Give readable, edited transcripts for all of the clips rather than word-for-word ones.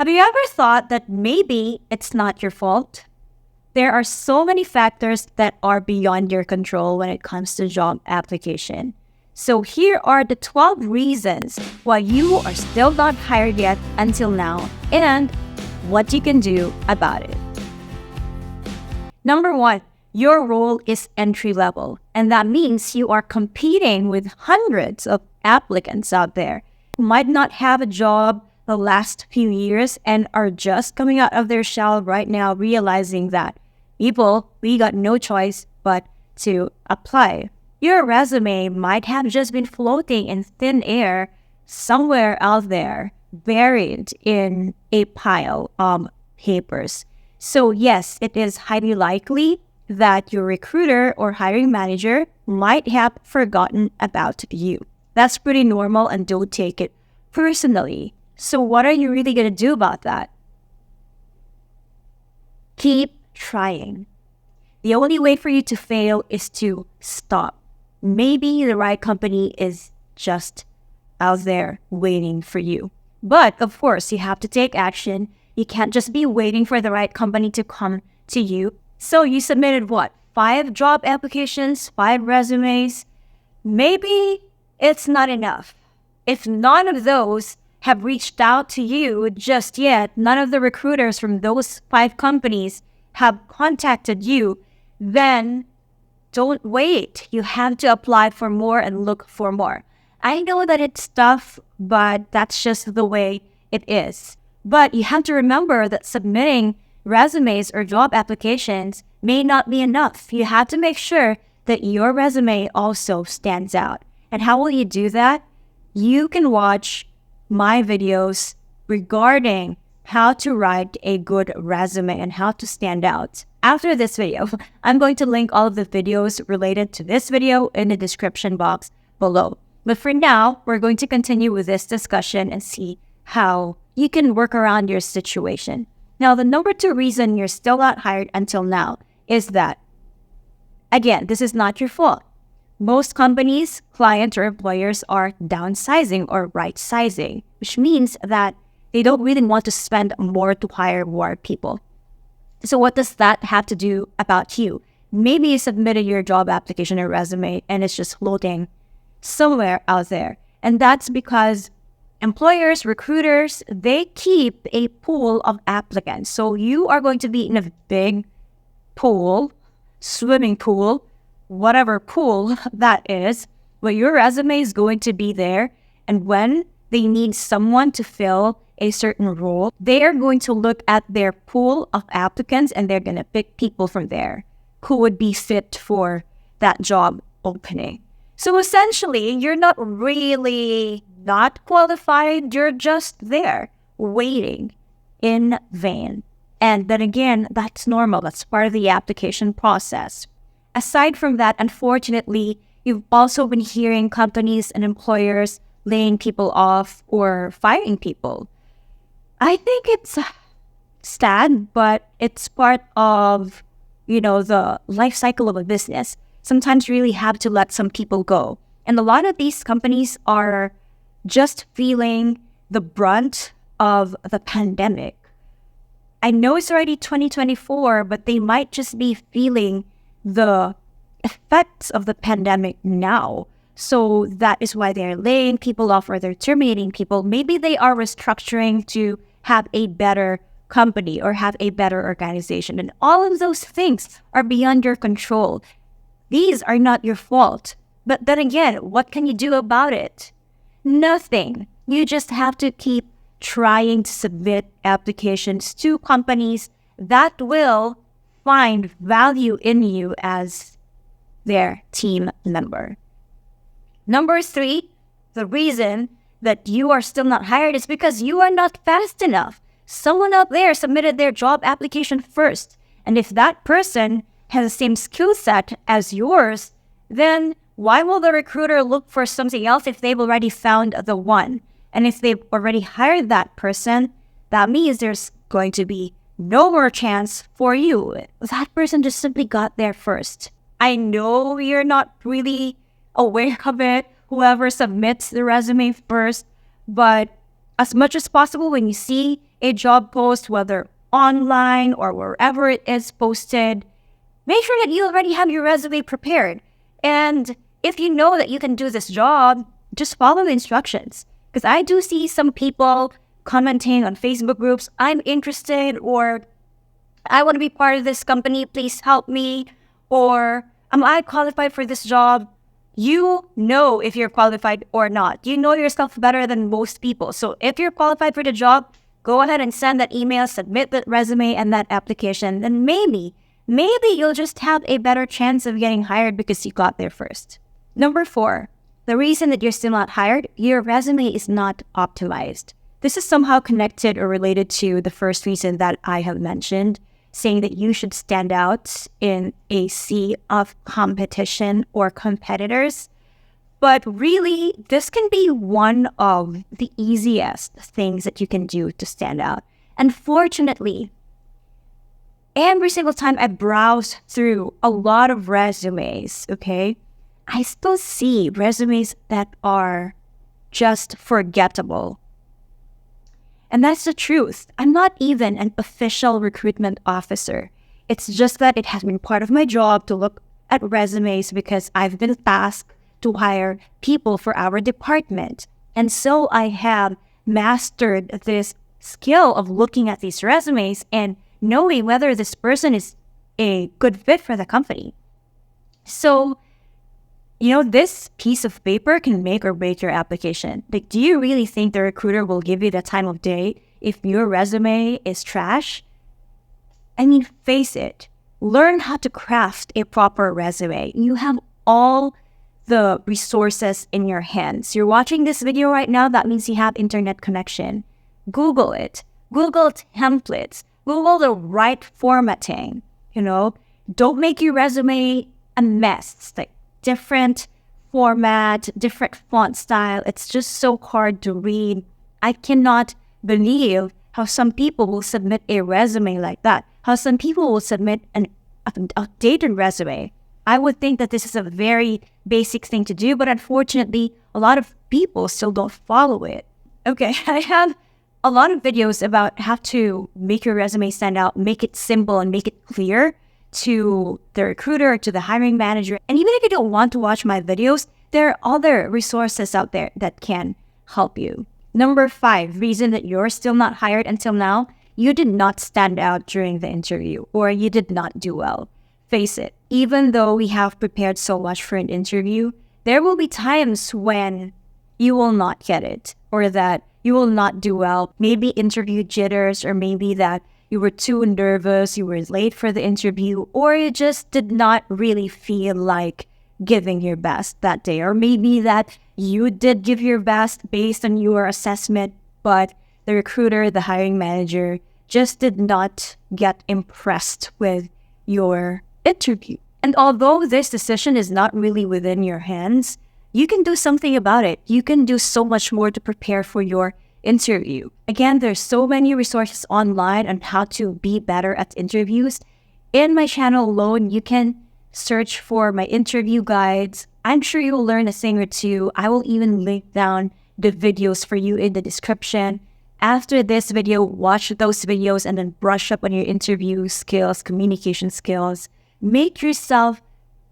Have you ever thought that maybe it's not your fault? There are so many factors that are beyond your control when it comes to job application. So here are the 12 reasons why you are still not hired yet until now and what you can do about it. Number 1, your role is entry level, and that means you are competing with hundreds of applicants out there who might not have a job the last few years and are just coming out of their shell right now, realizing that we got no choice but to apply. Your resume might have just been floating in thin air somewhere out there, buried in a pile of papers. So yes, it is highly likely that your recruiter or hiring manager might have forgotten about you. That's pretty normal, and don't take it personally. So what are you really going to do about that? Keep trying. The only way for you to fail is to stop. Maybe the right company is just out there waiting for you. But of course, you have to take action. You can't just be waiting for the right company to come to you. So you submitted 5 job applications, 5 resumes. Maybe it's not enough. If none of those have reached out to you just yet, none of the recruiters from those 5 companies have contacted you, then don't wait. You have to apply for more and look for more. I know that it's tough, but that's just the way it is. But you have to remember that submitting resumes or job applications may not be enough. You have to make sure that your resume also stands out. And how will you do that? You can watch my videos regarding how to write a good resume and how to stand out. After this video, I'm going to link all of the videos related to this video in the description box below. But for now, we're going to continue with this discussion and see how you can work around your situation. Now, the number 2 reason you're still not hired until now is that, again, this is not your fault. Most companies, clients, or employers are downsizing or right-sizing, which means that they don't really want to spend more to hire more people. So what does that have to do about you? Maybe you submitted your job application or resume and it's just floating somewhere out there. And that's because employers, recruiters, they keep a pool of applicants. So you are going to be in a big pool, swimming pool, whatever pool that is, where your resume is going to be there. And when they need someone to fill a certain role, they are going to look at their pool of applicants and they're going to pick people from there who would be fit for that job opening. So essentially, you're not really not qualified. You're just there waiting in vain. And then again, that's normal. That's part of the application process. Aside from that, unfortunately, you've also been hearing companies and employers laying people off or firing people. I think it's sad, but it's part of, the life cycle of a business. Sometimes you really have to let some people go. And a lot of these companies are just feeling the brunt of the pandemic. I know it's already 2024, but they might just be feeling the effects of the pandemic now. So that is why they're laying people off or they're terminating people. Maybe they are restructuring to have a better company or have a better organization. And all of those things are beyond your control. These are not your fault. But then again, what can you do about it? Nothing. You just have to keep trying to submit applications to companies that will find value in you as their team member. Number 3, the reason that you are still not hired is because you are not fast enough. Someone out there submitted their job application first. And if that person has the same skill set as yours, then why will the recruiter look for something else if they've already found the one? And if they've already hired that person, that means there's going to be no more chance for you. That person just simply got there first. I know you're not really aware of it, whoever submits the resume first, but as much as possible, when you see a job post, whether online or wherever it is posted, make sure that you already have your resume prepared. And if you know that you can do this job, just follow the instructions. Because I do see some people commenting on Facebook groups, I'm interested, or I want to be part of this company, please help me, or am I qualified for this job? You know if you're qualified or not. You know yourself better than most people. So if you're qualified for the job, go ahead and send that email, submit that resume and that application. Then maybe you'll just have a better chance of getting hired because you got there first. Number 4, the reason that you're still not hired, your resume is not optimized. This is somehow connected or related to the first reason that I have mentioned, saying that you should stand out in a sea of competition or competitors. But really, this can be one of the easiest things that you can do to stand out. Unfortunately, every single time I browse through a lot of resumes, okay, I still see resumes that are just forgettable. And that's the truth. I'm not even an official recruitment officer. It's just that it has been part of my job to look at resumes because I've been tasked to hire people for our department. And so I have mastered this skill of looking at these resumes and knowing whether this person is a good fit for the company. So, this piece of paper can make or break your application. Like, do you really think the recruiter will give you the time of day if your resume is trash? I mean, face it. Learn how to craft a proper resume. You have all the resources in your hands. You're watching this video right now, that means you have internet connection. Google it. Google templates. Google the right formatting. Don't make your resume a mess. It's like different format, different font style. It's just so hard to read. I cannot believe how some people will submit a resume like that. How some people will submit an outdated resume. I would think that this is a very basic thing to do, but unfortunately, a lot of people still don't follow it. Okay, I have a lot of videos about how to make your resume stand out, make it simple and make it clear to the recruiter, to the hiring manager. And even if you don't want to watch my videos, there are other resources out there that can help you. Number 5, reason that you're still not hired until now, you did not stand out during the interview or you did not do well. Face it, even though we have prepared so much for an interview, there will be times when you will not get it or that you will not do well. Maybe interview jitters, or maybe that you were too nervous, you were late for the interview, or you just did not really feel like giving your best that day. Or maybe that you did give your best based on your assessment, but the recruiter, the hiring manager, just did not get impressed with your interview. And although this decision is not really within your hands, you can do something about it. You can do so much more to prepare for your interview. Again, there's so many resources online on how to be better at interviews. In my channel alone, you can search for my interview guides. I'm sure you'll learn a thing or two. I will even link down the videos for you in the description. After this video, watch those videos and then brush up on your interview skills, communication skills. Make yourself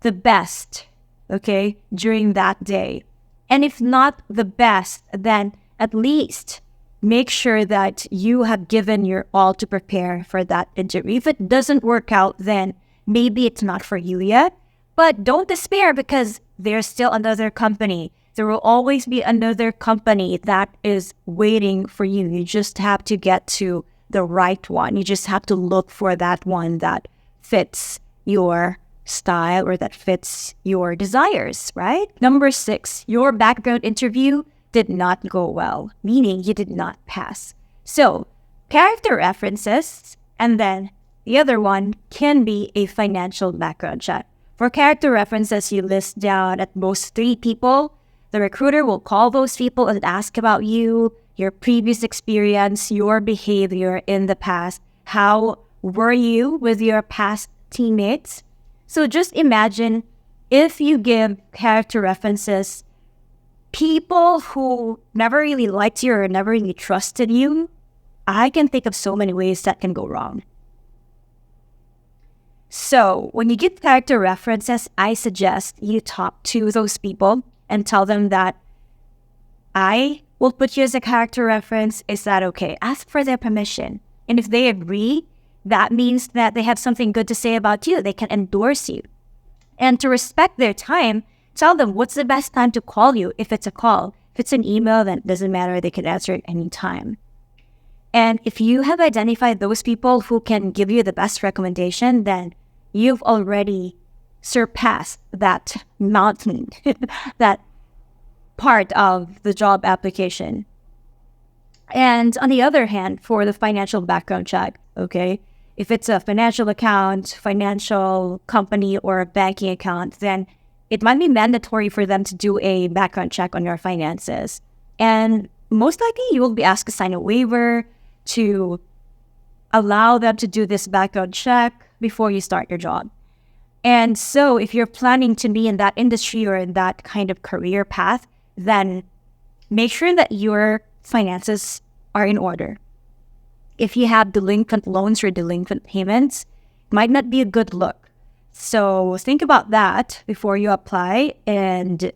the best, okay, during that day. And if not the best, then at least make sure that you have given your all to prepare for that interview. If it doesn't work out, then maybe it's not for you yet. But don't despair because there's still another company. There will always be another company that is waiting for you. You just have to get to the right one. You just have to look for that one that fits your style or that fits your desires, right? Number 6, your background interview did not go well, meaning you did not pass. So, character references, and then the other one can be a financial background check. For character references, you list down at most 3 people. The recruiter will call those people and ask about you, your previous experience, your behavior in the past. How were you with your past teammates? So just imagine if you give character references, people who never really liked you or never really trusted you, I can think of so many ways that can go wrong. So when you give character references, I suggest you talk to those people and tell them that I will put you as a character reference. Is that okay? Ask for their permission. And if they agree, that means that they have something good to say about you. They can endorse you. And to respect their time, tell them what's the best time to call you if it's a call. If it's an email, then it doesn't matter. They can answer at any time. And if you have identified those people who can give you the best recommendation, then you've already surpassed that mountain, that part of the job application. And on the other hand, for the financial background check, okay, if it's a financial account, financial company, or a banking account, then it might be mandatory for them to do a background check on your finances. And most likely you will be asked to sign a waiver to allow them to do this background check before you start your job. And so if you're planning to be in that industry or in that kind of career path, then make sure that your finances are in order. If you have delinquent loans or delinquent payments, it might not be a good look. So think about that before you apply and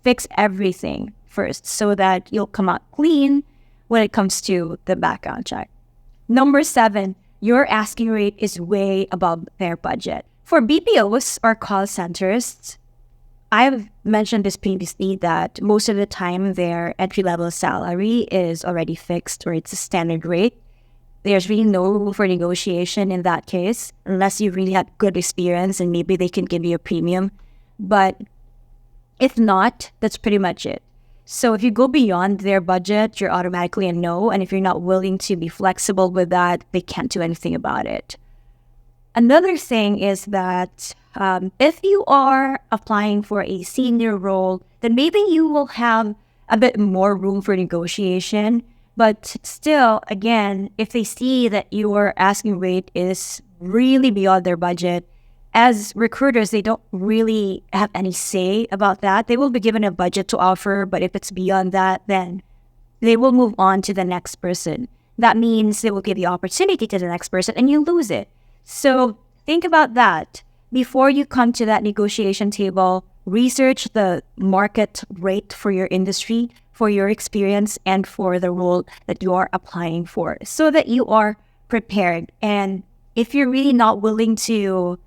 fix everything first so that you'll come out clean when it comes to the background check. Number 7, your asking rate is way above their budget. For BPOs or call centers, I've mentioned this previously that most of the time their entry-level salary is already fixed or it's a standard rate. There's really no room for negotiation in that case, unless you really have good experience and maybe they can give you a premium. But if not, that's pretty much it. So if you go beyond their budget, you're automatically a no. And if you're not willing to be flexible with that, they can't do anything about it. Another thing is that if you are applying for a senior role, then maybe you will have a bit more room for negotiation. But still, again, if they see that your asking rate is really beyond their budget, as recruiters, they don't really have any say about that. They will be given a budget to offer, but if it's beyond that, then they will move on to the next person. That means they will give the opportunity to the next person and you lose it. So think about that. Before you come to that negotiation table, research the market rate for your industry, for your experience, and for the role that you are applying for so that you are prepared. And if you're really not willing to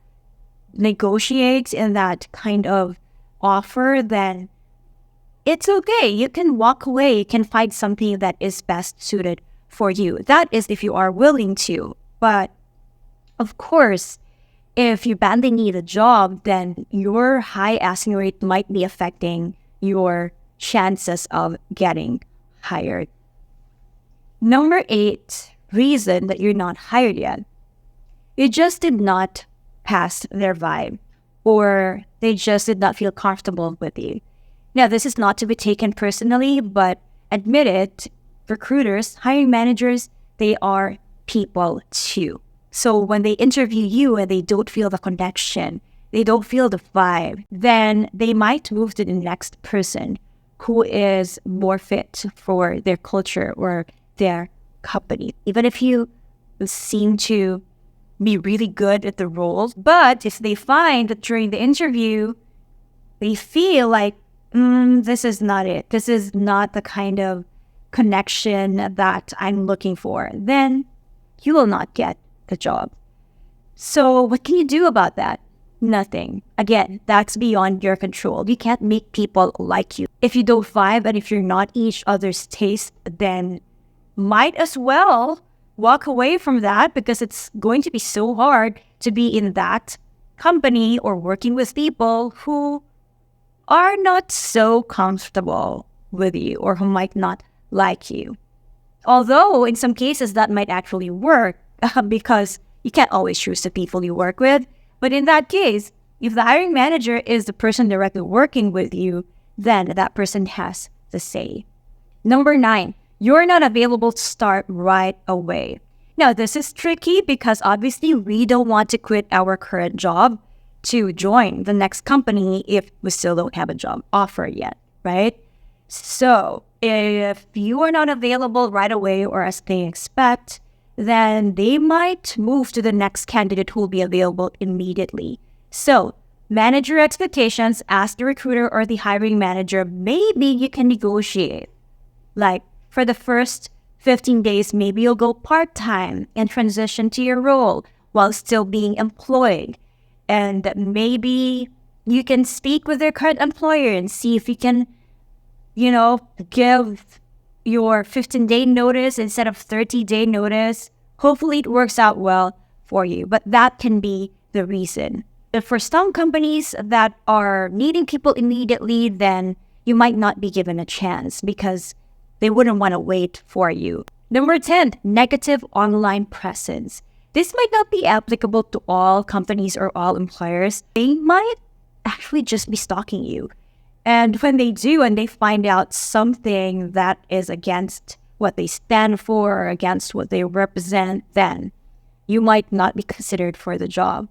negotiate in that kind of offer, then it's okay. You can walk away. You can find something that is best suited for you. That is if you are willing to. But of course, if you badly need a job, then your high asking rate might be affecting your chances of getting hired. Number 8, reason that you're not hired yet. You just did not pass their vibe, or they just did not feel comfortable with you. Now, this is not to be taken personally, but admit it, recruiters, hiring managers, they are people too. So when they interview you and they don't feel the connection, they don't feel the vibe, then they might move to the next person who is more fit for their culture or their company. Even if you seem to be really good at the roles, but if they find that during the interview, they feel like, this is not it. This is not the kind of connection that I'm looking for, then you will not get the job. So what can you do about that? Nothing. Again, that's beyond your control. You can't make people like you. If you don't vibe and if you're not each other's taste, then might as well walk away from that, because it's going to be so hard to be in that company or working with people who are not so comfortable with you or who might not like you. Although in some cases that might actually work because you can't always choose the people you work with. But in that case, if the hiring manager is the person directly working with you, then that person has the say. Number 9, you're not available to start right away. Now, this is tricky because obviously we don't want to quit our current job to join the next company if we still don't have a job offer yet, right? So If you are not available right away or as they expect, then they might move to the next candidate who will be available immediately. So manage your expectations, ask the recruiter or the hiring manager. Maybe you can negotiate. Like for the first 15 days, maybe you'll go part-time and transition to your role while still being employed. And maybe you can speak with their current employer and see if you can, give your 15-day notice instead of 30-day notice. Hopefully it works out well for you, but that can be the reason. But for some companies that are needing people immediately, then you might not be given a chance because they wouldn't want to wait for you. Number 10, negative online presence. This might not be applicable to all companies or all employers. They might actually just be stalking you. And when they do and they find out something that is against what they stand for or against what they represent, then you might not be considered for the job.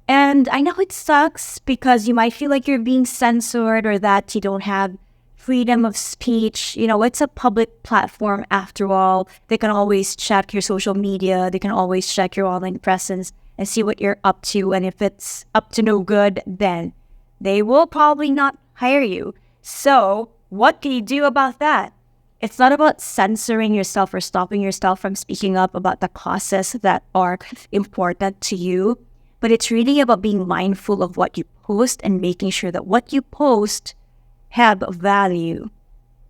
And I know it sucks because you might feel like you're being censored or that you don't have freedom of speech. It's a public platform after all. They can always check your social media. They can always check your online presence and see what you're up to. And if it's up to no good, then they will probably not hire you. So what can you do about that? It's not about censoring yourself or stopping yourself from speaking up about the causes that are important to you, but it's really about being mindful of what you post and making sure that what you post have value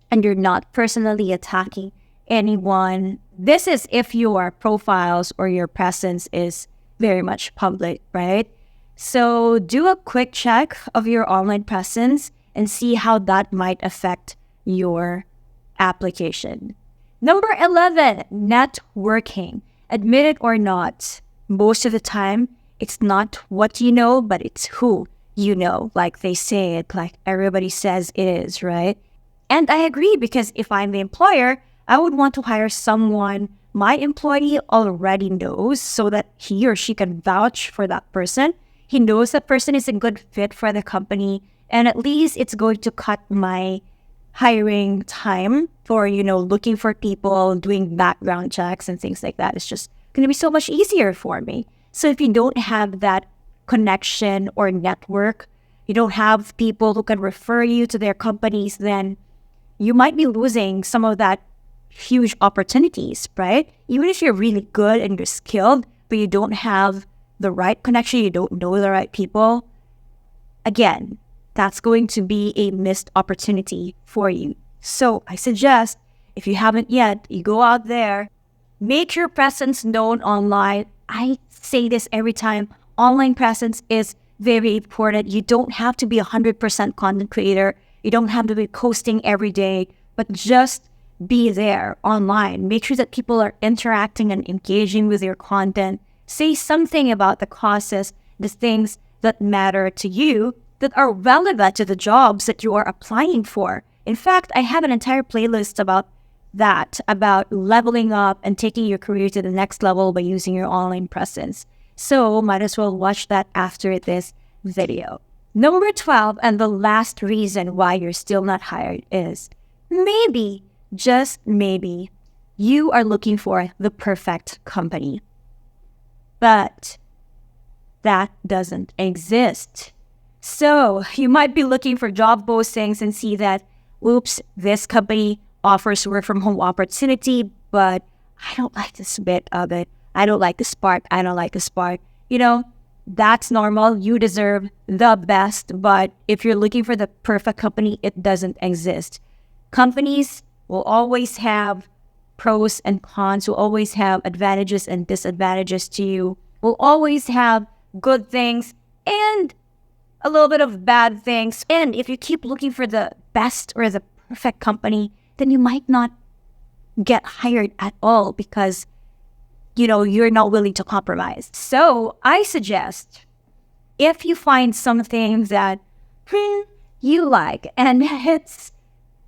and you're not personally attacking anyone. This is if your profiles or your presence is very much public, right? So do a quick check of your online presence and see how that might affect your application. Number 11, networking. Admit it or not, most of the time, it's not what you know, but it's who you know. Like they say it, like everybody says it is, right? And I agree because if I'm the employer, I would want to hire someone my employee already knows so that he or she can vouch for that person. He knows that person is a good fit for the company, and at least it's going to cut my hiring time for, looking for people, doing background checks and things like that. It's just going to be so much easier for me. So if you don't have that connection or network, you don't have people who can refer you to their companies, then you might be losing some of that huge opportunities, right? Even if you're really good and you're skilled, but you don't have the right connection, you don't know the right people, again, that's going to be a missed opportunity for you. So I suggest, if you haven't yet, you go out there, make your presence known online. I say this every time, online presence is very important. You don't have to be 100% content creator. You don't have to be posting every day, but just be there online. Make sure that people are interacting and engaging with your content. Say something about the causes, the things that matter to you, that are relevant to the jobs that you are applying for. In fact, I have an entire playlist about that, about leveling up and taking your career to the next level by using your online presence. So might as well watch that after this video. Number 12, and the last reason why you're still not hired is maybe, just maybe, you are looking for the perfect company. But that doesn't exist. So you might be looking for job postings and see that, oops, this company offers work from home opportunity, but I don't like this bit of it. I don't like the spark. I don't like the spark. That's normal. You deserve the best. But if you're looking for the perfect company, it doesn't exist. Companies will always have pros and cons, will always have advantages and disadvantages to you, will always have good things and a little bit of bad things. And if you keep looking for the best or the perfect company, then you might not get hired at all because, you're not willing to compromise. So I suggest if you find something that you like and it's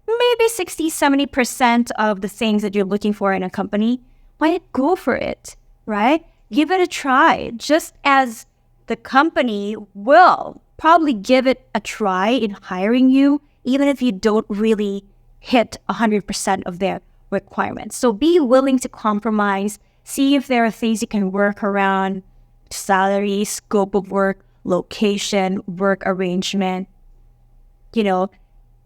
maybe 60-70% of the things that you're looking for in a company, why not go for it, right? Give it a try, just as the company will probably give it a try in hiring you, even if you don't really hit 100% of their requirements. So be willing to compromise. See if there are things you can work around: salary, scope of work, location, work arrangement. You know,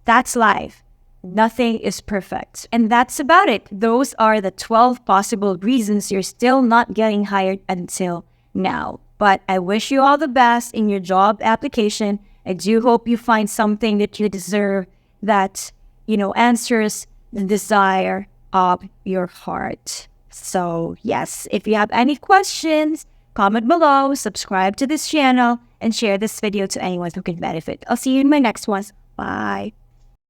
that's life. Nothing is perfect. And that's about it. Those are the 12 possible reasons you're still not getting hired until now. But I wish you all the best in your job application. I do hope you find something that you deserve, that, answers the desire of your heart. So yes, if you have any questions, comment below, subscribe to this channel, and share this video to anyone who can benefit. I'll see you in my next one. Bye.